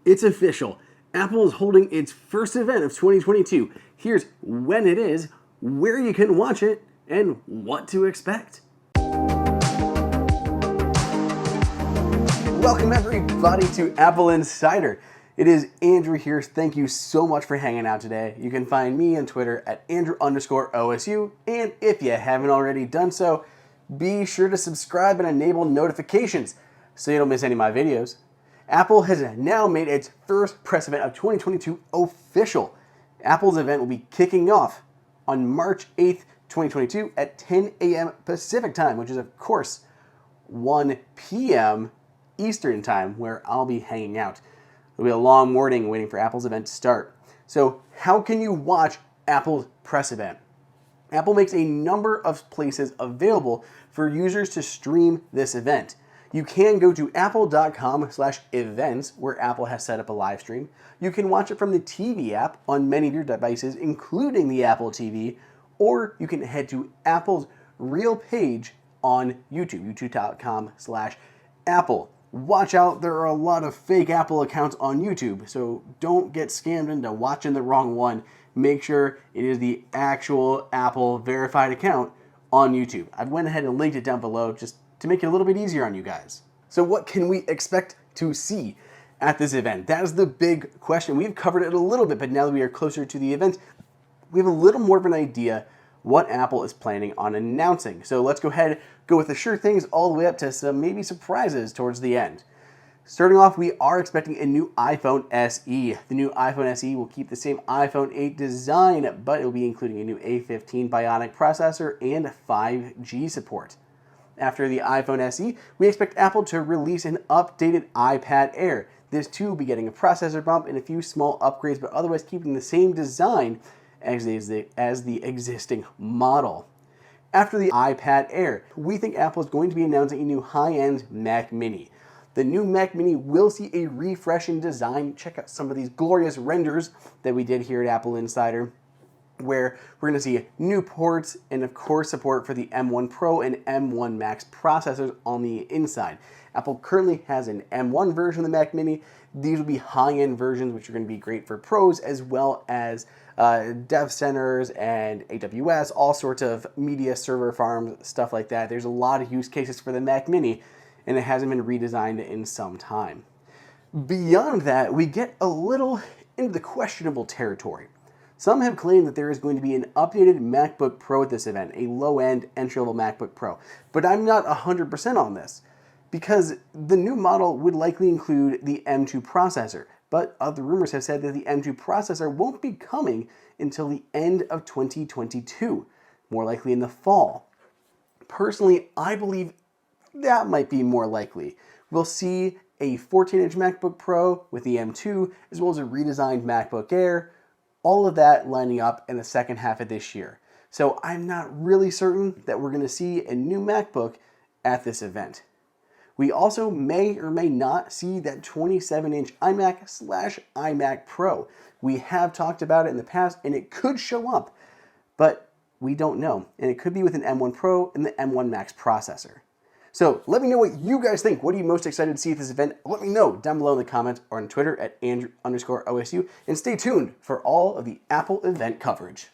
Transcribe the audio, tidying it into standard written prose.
It's official. Apple is holding its first event of 2022. Here's when it is, where you can watch it, and what to expect. Welcome everybody to AppleInsider. It is Andrew here. Thank you so much for hanging out today. You can find me on Twitter at Andrew_OSU. And if you haven't already done so, be sure to subscribe and enable notifications so you don't miss any of my videos. Apple has now made its first press event of 2022 official. Apple's event will be kicking off on March 8th, 2022 at 10 a.m. Pacific time, which is of course 1 p.m. Eastern time, where I'll be hanging out. It'll be a long morning waiting for Apple's event to start. So how can you watch Apple's press event? Apple makes a number of places available for users to stream this event. You can go to apple.com/events, where Apple has set up a live stream. You can watch it from the TV app on many of your devices, including the Apple TV, or you can head to Apple's real page on YouTube, youtube.com/Apple. Watch out, there are a lot of fake Apple accounts on YouTube, so don't get scammed into watching the wrong one. Make sure it is the actual Apple verified account on YouTube. I went ahead and linked it down below just to make it a little bit easier on you guys. So what can we expect to see at this event? That is the big question. We've covered it a little bit, but now that we are closer to the event, we have a little more of an idea what Apple is planning on announcing. So let's go ahead, go with the sure things all the way up to some maybe surprises towards the end. Starting off, we are expecting a new iPhone SE. The new iPhone SE will keep the same iPhone 8 design, but it will be including a new A15 Bionic processor and 5G support. After the iPhone SE, we expect Apple to release an updated iPad Air. This too will be getting a processor bump and a few small upgrades, but otherwise keeping the same design as the existing model. After the iPad Air, we think Apple is going to be announcing a new high-end Mac Mini. The new Mac Mini will see a refresh in design. Check out some of these glorious renders that we did here at AppleInsider, where we're going to see new ports and of course support for the M1 Pro and M1 Max processors on the inside. Apple currently has an M1 version of the Mac Mini. These will be high-end versions, which are going to be great for pros as well as dev centers and AWS, all sorts of media server farms, stuff like that. There's a lot of use cases for the Mac Mini, and it hasn't been redesigned in some time. Beyond that, we get a little into the questionable territory. Some have claimed that there is going to be an updated MacBook Pro at this event, a low-end entry-level MacBook Pro. But I'm not 100% on this, because the new model would likely include the M2 processor. But other rumors have said that the M2 processor won't be coming until the end of 2022, more likely in the fall. Personally, I believe that might be more likely. We'll see a 14-inch MacBook Pro with the M2, as well as a redesigned MacBook Air, all of that lining up in the second half of this year. So I'm not really certain that we're going to see a new MacBook at this event. We also may or may not see that 27-inch iMac/iMac Pro. We have talked about it in the past, and it could show up, but we don't know. And it could be with an M1 Pro and the M1 Max processor. So let me know what you guys think. What are you most excited to see at this event? Let me know down below in the comments or on Twitter at Andrew_OSU. And stay tuned for all of the Apple event coverage.